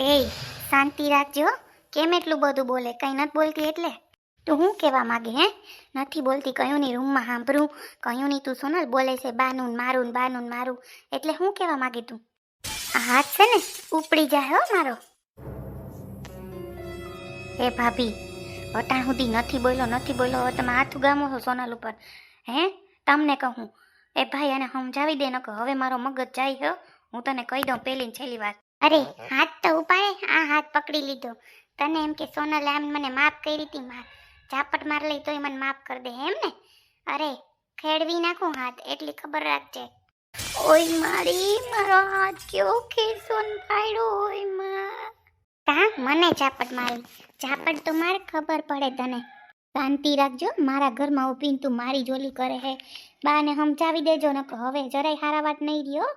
એ શાંતિ રાખજો. કેમ એટલું બધું બોલે? કંઈ નથી બોલતી એટલે તું શું કહેવા માંગે? હે નથી બોલતી કયુંની રૂમમાં સાંભળું. કયુંની તું સોનલ બોલે છે બાનું ને મારું ને બાનું ને મારું, એટલે શું કહેવા માંગે તું? આ હાથ છે ને ઉપડી જાય હો મારો. એ ભાભી અટાણ સુધી નથી બોલ્યો. હવે તમે હાથ ઉગામો છો સોનલ ઉપર. હે તમને કહું એ ભાઈ અને સમજાવી દે ન કહો. હવે મારો મગજ જાય હો. હું તને કહી દઉં પહેલી ને છેલ્લી વાર. અરે હાથ તો ઉપાડે. આ હાથ પકડી લીધો. તને એમ કે સોનલ આમ મને માફ કરી હતી, ઝાપટ માર લઈ તોય મને માફ કરી દે એમ ને? અરે ખેડવી નાખું હાથ એટલી ખબર રાખજે. ઓય મારો હાથ કેવો ખેડસો ને ફાડ્યો. ઓય માં કા મને ઝાપટ મારી? ઝાપટ તો મારે ખબર પડે તને. શાંતિ રાખજો. મારા ઘરમાં ઊભીને તું મારી જોલી કરે હે. બાને સમજાવી દેજો ન હવે જરાય હારા વાત નહીં રહ્યો.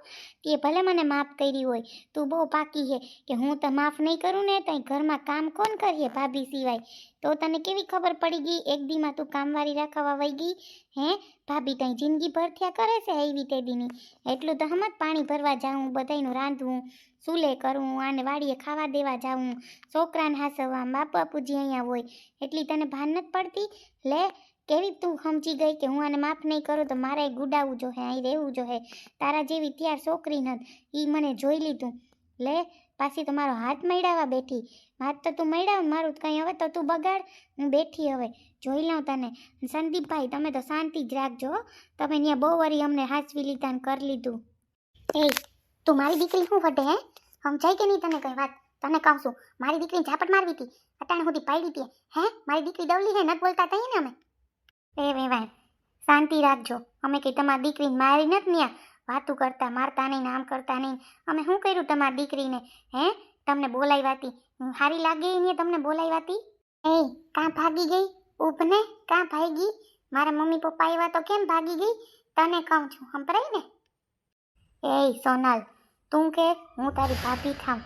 તે ભલે મને માફ કરી હોય, તું બહુ પાકી હે કે હું તો માફ નહીં કરું ને તઈ ઘરમાં કામ કોણ કરીએ ભાભી સિવાય? તો તને કેવી ખબર પડી ગઈ? એક દીમાં તું કામવાળી રાખવા વઈ ગઈ હે? ભાભી તઈ જિંદગી ભર થયા કરે છે એવી તે દીની. એટલું તો હમત પાણી ભરવા જાઉં, બધાયનું રાંધવું, સુલે કરવું, આને વાડીએ ખાવા દેવા જાઉં, છોકરાને હાસવવા, બાપ બાપુજી અહીંયા હોય, એટલી તને ભાન નથી પડતી? લે કેવી તું સમજી ગઈ કે હું આને માફ નહીં કરું તો મારે ગુડાવવું જોઈએ, અહીં રહેવું જોઈએ. તારા જેવી ત્યાર છોકરી નથી એ મને જોઈ લીધું. લે પાછી તો મારો હાથ મૈડાવા બેઠી. હાથ તો તું મૈડાવ મારું કંઈ. હવે તો તું બગાડ. હું બેઠી હવે જોઈ લઉં તને. સંદીપભાઈ તમે તો શાંતિ જ રાખજો. તમે ત્યાં બહુ વરી અમને હાચવી લીધા ને કરી લીધું. એ તું મારી દીકરી શું વઢે હે? સમજાય કે નહીં તને કંઈ વાત? તને કહું છું મારી દીકરીને ઝાપટ મારવી હતી, અટાણે સુધી પાડી હતી. હે મારી દીકરી દવલી હે? નથી બોલતા તઈ ને અમે. એ વેવાય શાંતિ રાખજો. અમે કંઈ તમારી દીકરીને મારી નથી ત્યાં વાતું કરતા, મારતા નહીં, આમ કરતા નહીં. અમે શું કર્યું તમારી દીકરીને? હે તમને બોલાવી હારી લાગે ને? તમને બોલાવી એ કાં ભાગી ગઈ? ઉભને કાં ભાગી? મારા મમ્મી પપ્પા આવ્યા તો કેમ ભાગી ગઈ? તને કહું છું સંભળાય ને? એ સોનલ તું કે હું તારી ભાભી થાઉં?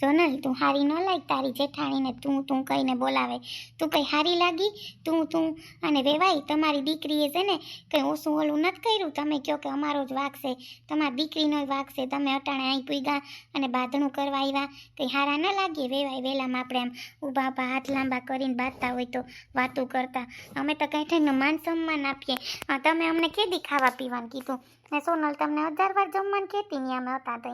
સોનલ તું હારી ન લાગ તારી જેઠાણીને તું કહીને બોલાવે. તું કઈ હારી લાગી? તું અને વેવાઈ તમારી દીકરીએ છે ને કંઈ ઓછું ઓલું નથી કર્યું. તમે કહો કે અમારો જ વાક છે, તમારી દીકરીનો જ વાક છે. તમે અટાણે અહીં પૂગ્યા અને બાંધણું કરવા આવ્યા. કંઈ હારા ન લાગીએ વેવાઈ? વેલામાં આપણે આમ ઊભા ઊભા હાથ લાંબા કરીને બાંધતા હોય તો વાતું કરતા. અમે તો કંઈ થઈને માન સન્માન આપીએ. તમે અમને કેદી ખાવા પીવાનું કીધું? ને સોનલ તમને 1000 વાર જમવાનું કહેતી ને અમે હતા તો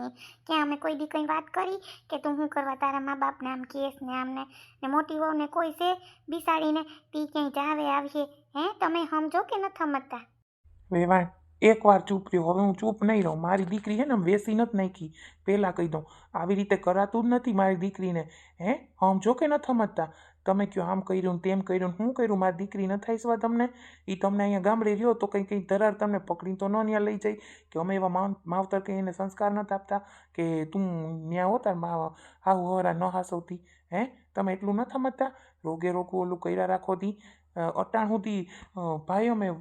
ક્યાં અમે કોઈ દી કંઈ વાત કરી કે તું શું કરવા તારા મા બાપને આમ કેસ ને આમને ને મોટી વહુને કોઈ છે બિસાડીને તી ક્યાંય જાવે આવીએ? હે તમે સમજો કે નથી સમજતા? વેવાણ એકવાર ચૂપ રહ્યો. હવે હું ચૂપ નહીં રહું. મારી દીકરી છે ને વેસી નથી નાખી. પહેલાં કહી દઉં આવી રીતે કરાતું જ નથી મારી દીકરીને. હે સમજો કે નથી સમજતા? તમે કહો આમ કર્યું ને તેમ કર્યું, શું કર્યું? મારી દીકરી ન થાય સવા તમને? એ તમને અહીંયા ગામડે રહ્યો તો કંઈ ધરાર તમને પકડીને તો ન ત્યાં લઈ જાય કે અમે એવા માવતર કંઈ એને સંસ્કાર નથી આપતા કે તું ત્યાં હોતા હાવ હરા ન હાસવતી? હે તમે એટલું નથી સમજતા? રોગે રોગું ઓલું કર્યા રાખોતી અટાણ સુધી ભાઈ અમે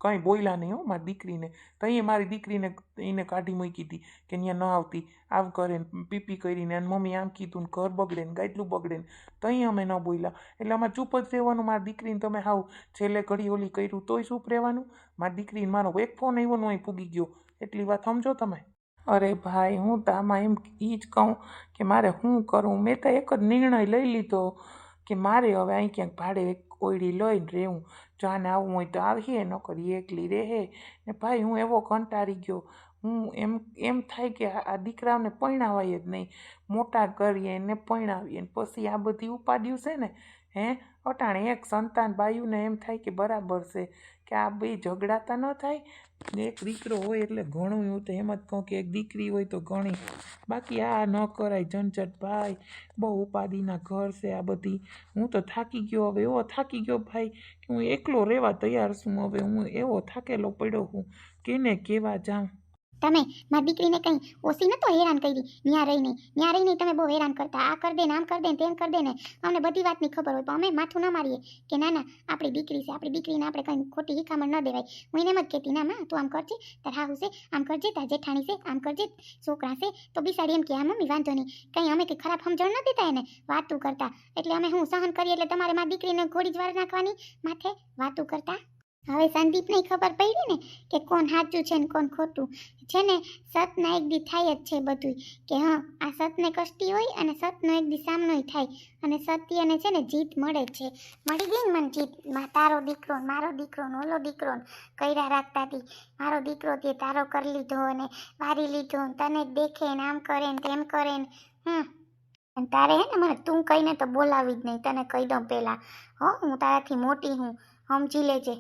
કંઈ બોલ્યા નહીં હો મારી દીકરીને. તઈએ મારી દીકરીને એને કાઢી મૂકી હતી કે ત્યાં ન આવતી, આવ કરે ને પીપી કરીને અને મમ્મી આમ કીધું ને ઘર બગડે ને ગાયટલું બગડે ને તઈએ અમે ન બોલ્યા. એટલે અમારે ચૂપ જ રહેવાનું. મારી દીકરીને તમે હાવ છેલ્લે ઘડી ઓલી કર્યું તોય ચૂપ રહેવાનું? મારી દીકરીને મારો એક ફોન આવ્યો ને અહીં પૂગી ગયો. એટલી વાત સમજો તમે? અરે ભાઈ હું તો આમાં એમ એ જ કહું કે મારે શું કરું. મેં તો એક જ નિર્ણય લઈ લીધો કે મારે હવે અહીં ક્યાંક ભાડે ઓયડી લઈને રહેવું. જાને આવું હોય તો આવીએ, ન કરી એકલી રહે ને. ભાઈ હું એવો કંટાળી ગયો. હું એમ થાય કે આ દીકરાઓને પરણાવાય જ નહીં. મોટા કરીએ ને પરણાવીએ ને પછી આ બધી ઉપાડ્યું છે ને. હે અટાણે એક સંતાન બાયુને એમ થાય કે બરાબર છે કે આ બે ઝઘડાતા ન થાય. એક દીકરો હોય એટલે ઘણું. હું તો એમ જ કહું કે એક દીકરી હોય તો ઘણી. બાકી આ ન કરાય ઝંઝટ ભાઈ. બહુ ઉપાધિના ઘર છે આ બધી. હું તો થાકી ગયો. હવે એવો થાકી ગયો ભાઈ કે હું એકલો રહેવા તૈયાર છું. હવે હું એવો થાકેલો પડ્યો હું કેને કેવા જાઉં. તમે મારી દીકરીને કંઈ ઓછી નતો હેરાન કરી? ન્યા રહીને તમે બહુ હેરાન કરતા. આ કર દે ને આમ કર દે ને તેમ કર દે ને. અમને બધી વાતની ખબર હોય પણ અમે માથું ન મારીએ કે ના આપણી દીકરી છે, આપણી દીકરીને આપણે કંઈ ખોટી હિખામણ ન દેવાય. હું એને એમ જ કહેતી ના માં તું આમ કરજે, તાર હાહુ છે આમ કરજે, તાર જેઠાણી છે આમ કરજે, છોકરા છે તો બિસાડી એમ કે હા મમ્મી વાંધો નહીં. કંઈ અમે કંઈ ખરાબ સમજણ ન દેતા એને વાતું કરતા. એટલે અમે હું સહન કરીએ એટલે તમારે મારી દીકરીને ઘોડી જ વાર નાખવાની માથે વાતું કરતા. હવે સંદીપને ખબર પડી ને કે કોણ સાચું છે ને કોણ ખોટું છે ને. સતના એક દી થાય જ છે બધું, કે હા આ સતને કષ્ટી હોય અને સતનો એક દી સામનોય થાય, અને સત્યને છે ને જીત મળે જ છે. મળી ગઈ ને મને જીત. તારો દીકરો ને મારો દીકરો ને ઓલો દીકરો ને કર્યા રાખતા હતી. મારો દીકરો તે તારો કરી લીધો અને વારી લીધો ને તને જ દેખે ને આમ કરે ને તેમ કરે ને. અને તારે હે ને મને તું કહીને તો બોલાવી જ નહીં, તને કહી દઉં પહેલાં. હો, હું તારાથી મોટી હું, સમજી લેજે.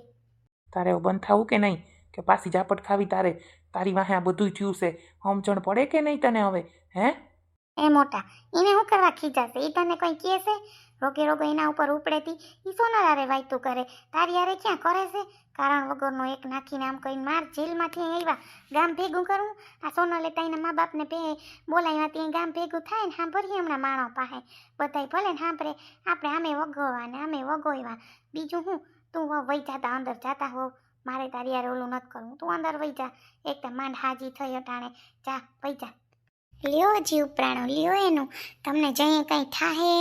તારે એવું બંધ થવું કે નહીં, કે પાછી ઝાપટ ખાવી તારે? તારી વાહે આ બધું થયું છે, સમજણ પડે કે નહીં તને હવે? હે એ મોટા, એને શું કરવા ખીજાશે? એ તને કંઈ કહે છે? રોગે રોગો એના ઉપર ઉપડેતી એ સોના હારે વાયતું કરે, તારી હારે ક્યાં કરે છે? કારણ વગરનો એક નાખીને આમ કહીને માર જેલમાંથી આવ્યા ગામ ભેગું કરવું. આ સોનલે તાઈના મા બાપને બોલાવ્યા ત્યાં ગામ ભેગું થાય ને સાંભળીએ હમણાં માણો પાસે બધાય ભલે ને સાંભળે, આપણે આમે વગોવા ને આમે વગોયવા. બીજું હું, તું વહી જાતા અંદર જાતા હો, મારે તારી યાર ઓલું નથી કરવું. તું અંદર વહી જા, એક તો માંડ હાજી થઈ અટાણે. જા વહી જા. લ્યો જીવ પ્રાણો, લ્યો એનું. તમને જઈએ કંઈ થાહે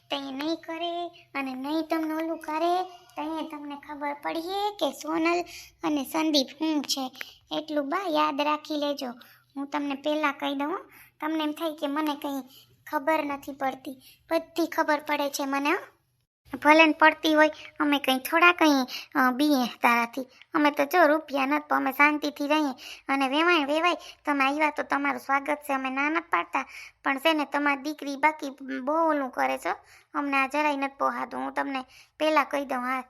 તઈએ નહીં કરે અને નહીં તમને ઓલું કરે તઈએ તમને ખબર પડીએ કે સોનલ અને સંદીપ શું છે. એટલું બા યાદ રાખી લેજો. હું તમને પહેલાં કહી દઉં, તમને એમ થાય કે મને કંઈ ખબર નથી પડતી, બધી ખબર પડે છે મને. ભલે ને પડતી હોય, અમે કંઈ થોડા કંઈ બીએ તારાથી. અમે તો જો રૂપિયા નથી તો અમે શાંતિથી રહીએ અને વેવાય તમે આવ્યા તો તમારું સ્વાગત છે, અમે ના નથી પાડતા. પણ છે ને તમારી દીકરી બાકી બહુ ઓલું કરે છો, અમને આ જરાય નથી પોહાતું. હું તમને પહેલાં કહી દઉં. હા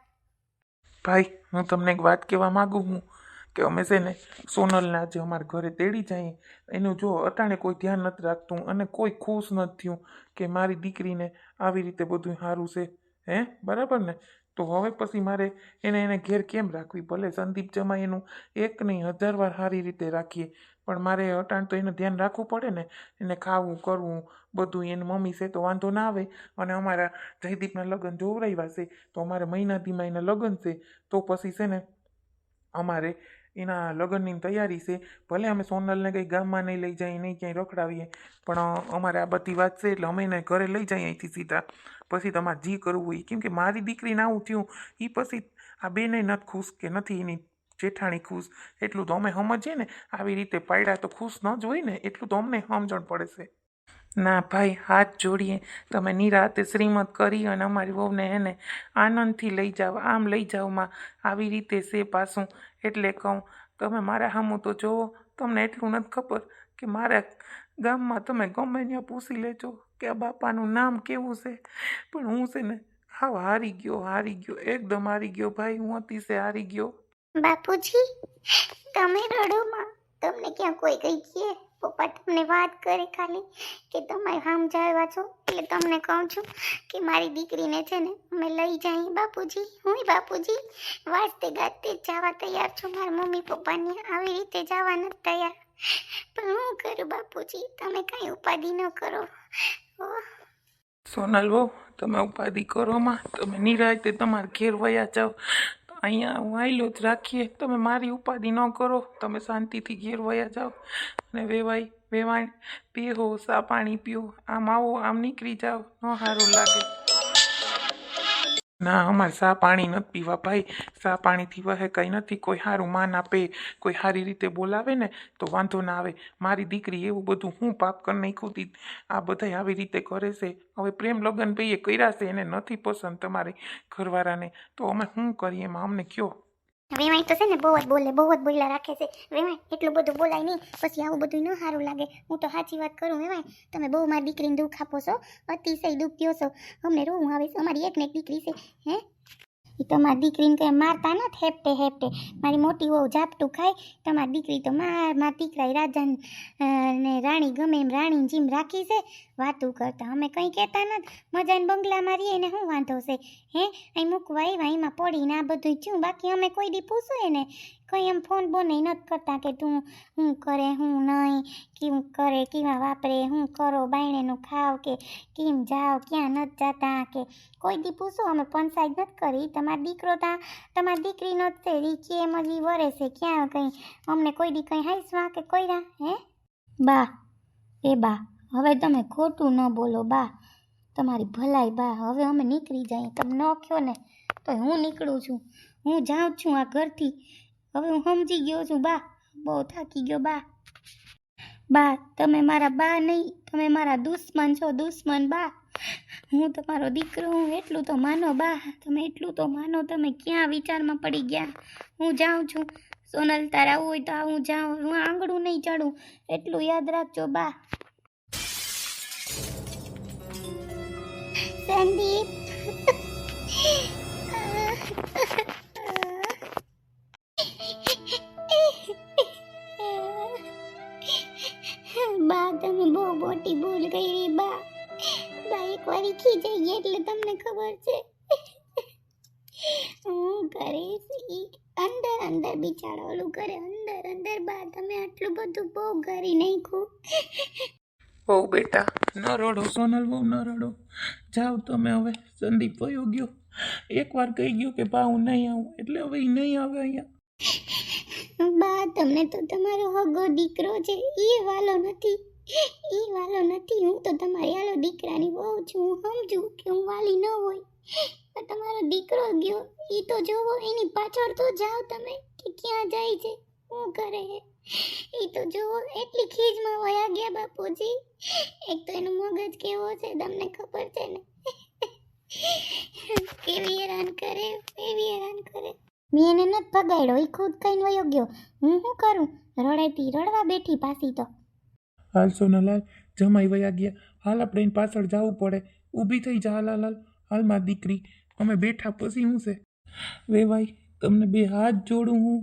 ભાઈ, હું તમને એક વાત કહેવા માગું છું કે અમે છે ને સોનલને આજે અમારા ઘરે તેડી જઈએ, એનું જો અટાણે કોઈ ધ્યાન નથી રાખતું અને કોઈ ખુશ નથી થયું કે મારી દીકરીને આવી રીતે બધું સારું છે. હે, બરાબર ને? તો હવે પછી મારે એને ઘેર કેમ રાખવી? ભલે સંદીપ જમાઈ એનું એક નહીં 1000 વાર સારી રીતે રાખીએ, પણ મારે અટાણ તો એનું ધ્યાન રાખવું પડે ને. એને ખાવું કરવું બધું એની મમ્મી છે તો વાંધો ના આવે. અને અમારા જયદીપના લગ્ન જોવરાવ્યા છે તો અમારે મહિનાથીમાં એના લગ્ન છે, તો પછી છે ને અમારે એના લગ્નની તૈયારી છે. ભલે અમે સોનલને કંઈ ગામમાં નહીં લઈ જઈએ, નહીં ક્યાંય રખડાવીએ, પણ અમારે આ બધી વાત છે એટલે અમે એને ઘરે લઈ જઈએ અહીંથી સીધા. પછી તમારે જી કરવું હોય, કેમ કે મારી દીકરીને આવું થયું એ પછી આ બેને નથી ખુશ કે નથી એની જેઠાણી ખુશ, એટલું તો અમે સમજીએ ને. આવી રીતે પાડ્યા તો ખુશ ન જ હોય ને, એટલું તો અમને સમજણ પડે છે. ના ભાઈ, હાથ જોડીએ, તમે નિરાતે શ્રીમત કરી અને અમારી વહુને એને આનંદથી લઈ જાઓ, આમ લઈ જાઓમાં આવી રીતે છે પાછું. એટલે કહું, તમે મારા સામું તો જોવો. તમને એટલું નથી ખબર કે મારા ગામમાં તમે ગમે ત્યાં પૂછી લેજો કે આ બાપાનું નામ કેવું છે, પણ હું છે ને હાવ હારી ગયો, એકદમ હારી ગયો ભાઈ, હું અતિશય હારી ગયો. બાપુજી, તમે રડોમાં, તમને ક્યાં કોઈ કંઈ કહે? પપ્પા તમને વાત કરે ખાલી કે તમે સમજાવ્યા છો, એટલે તમને કહું છું કે મારી દીકરીને છે ને અમે લઈ જઈએ. બાપુજી, હું બાપુજી વાજતે ગાજતે જવા તૈયાર છું. મારા મમ્મી પપ્પાને આવી રીતે જવા નથી તૈયાર, પણ હું કરું બાપુજી? તમે કાંઈ ઉપાધિ ન કરો. સોનલ બહુ તમે ઉપાધિ કરોમાં, તમે નિરાતે તમારા ઘેર વયા જાઓ. અહીંયા હું આયલો જ રાખીએ, તમે મારી ઉપાધિ ન કરો, તમે શાંતિથી ઘેર વયા જાઓ અને વેવાય પીવો, સા પાણી પીવો, આમ આવો આમ નીકળી જાઓ, ન સારું લાગે. ના, અમારે સા પાણી નથી પીવા ભાઈ, સા પાણીથી વહે કંઈ નથી. કોઈ સારું માન આપે, કોઈ સારી રીતે બોલાવે ને તો વાંધો ના આવે. મારી દીકરી એવું બધું હું પાપ કરી નાખ્યું હતી, આ બધા આવી રીતે કરે છે. હવે પ્રેમ લગ્ન ભાઈએ કર્યા છે, એને નથી પસંદ તમારી ઘરવાળાને, તો અમે શું કરીએ એમાં, અમને કયો. વેવાય તો છે ને બહુ જ બોલ્યા રાખે છે. વેવાય એટલું બધું બોલાય નહીં, પછી આવું બધું ન સારું લાગે. હું તો સાચી વાત કરું વેવાય, તમે બહુ મારી દીકરીને દુઃખ આપો છો, અતિશય દુઃખ દો છો. અમને રોવું આવે છે. અમારી એક ને એક દીકરી છે. હે, એ તમારી દીકરીને કંઈ મારતા નથી હેપટે. મારી મોટી વહુ ઝાપટું ખાય, તમારી દીકરી તો મારા દીકરા રાજા ને રાણી ગમે એમ રાણી જેમ રાખી છે. વાતું કરતા અમે કંઈ કહેતા નથી. મજાને બંગલામાં રહીએ ને શું વાંધો છે? હે, અહીં મૂકવા આવ્યા, એમાં પડીને આ બધું થયું. બાકી અમે કોઈ દી પૂછો ને કંઈ એમ ફોન બોને નથી કરતા કે તું શું કરે શું નહીં, કેમ કરે, કેવા વાપરે, શું કરો, બાયણેનું ખાવ કે કેમ જાઓ, ક્યાં નથી જતા કે કોઈ દી પૂછો. અમે પંચાયત નથી કરી. તમારો દીકરો તમારી દીકરીનો જ છે, એ કે એમ જ વરે છે. ક્યાં કંઈ અમને કોઈ દી કંઈ હાઈસવા કે કોઈરા? હે બા, એ બા હવે તમે ખોટું ન બોલો બા, તમારી ભલાઈ બા. હવે અમે નીકળી જઈએ, તમે ન કહો ને તો હું નીકળું છું. હું જાઉં છું આ ઘરથી. હવે હું સમજી ગયો છું બા, બહુ થાકી ગયો બા. બા તમે મારા બા નહીં, તમે મારા દુશ્મન છો, દુશ્મન બા. હું તમારો દીકરો હું, એટલું તો માનો બા, તમે એટલું તો માનો. તમે ક્યાં વિચારમાં પડી ગયા? હું જાઉં છું. સોનલ તારે આવું હોય તો હું જાઉં, હું આંગળું નહીં ચડું, એટલું યાદ રાખજો બા. સંદીપ બા તમે બહુ મોટી ભૂલ કરી બા. બા એક વાર ખીજાઈ ગયા એટલે તમને ખબર છે હું કરીશ ઈ અંદર અંદર બિચારો ઓલું કરે, અંદર અંદર. બા તમે આટલું બધું બહુ કરી નાખ્યું. બહુ બેટા ન રડો સોનલ, બહુ ન રડો. જાઓ તમે હવે. સંદીપ વયો ગયો, એકવાર કહી ગયો કે બા હું નહીં આવું, એટલે હવે એ નહીં આવે અહીંયા. બા તમને તો તમારો હગો દીકરો છે, ઈ વાલો નથી, ઈ વાલો નથી. હું તો તમારી હાલો દીકરાની વહુ છું, હું સમજુ કે હું વાલી ન હોય, પણ તમારો દીકરો ગયો ઈ તો જોવો, એની પાછળ તો જાઓ તમે કે ક્યાં જાય છે, શું કરે છે ઈ તો જોવો. એટલી ખીજમાં વયા ગયા બાપુજી. એક તો એનું મગજ કેવો છે તમને ખબર છે ને, કેવી હેરાન કરે, કેવી હેરાન કરે. મેં એને નથી ભગાડ્યો, એ ખુદ કઈને વયો ગયો. હું શું કરું? રડેતી રડવા બેઠી પાછી તો. હાલ સોનલ હાલ, જમાઈ વયા ગયા, હાલ આપણે એની પાછળ જવું પડે. ઊભી થઈ જા, હાલ હાલ હાલ હાલ મારી દીકરી, અમે બેઠા પછી શું છે? વેવાઈ તમને બે હાથ જોડું હું,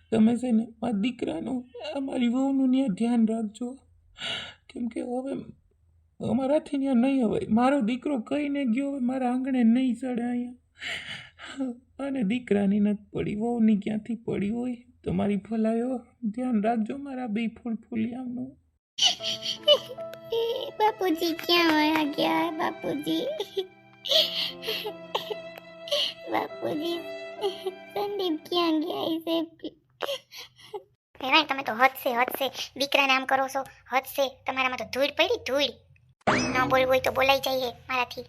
તમે છે ને મારા દીકરાનું, અમારી વહુનું ત્યાં ધ્યાન રાખજો, કેમ કે હવે અમારાથી ત્યાં નહીં હવે. મારો દીકરો કહીને ગયો, હવે મારા આંગણે નહીં ચડે અહીંયા. અને દીકરાની નથી પડી, વહુની ક્યાંથી પડી હોય? તમારી ભલાયો ધ્યાન રાખજો મારા બે ફૂલફૂલિયાનું. બાપુજી ક્યાં વયા ગયા? બાપુજી, બાપુજી, સંદીપ ક્યાં ગયા છે? તમે તો હદશે, હદશે. દીકરાને આમ કરો છો, હદશે. તમારામાં તો ધૂળ પડી, ધૂળ. ન બોલવું હોય તો બોલાઈ જઈએ મારાથી.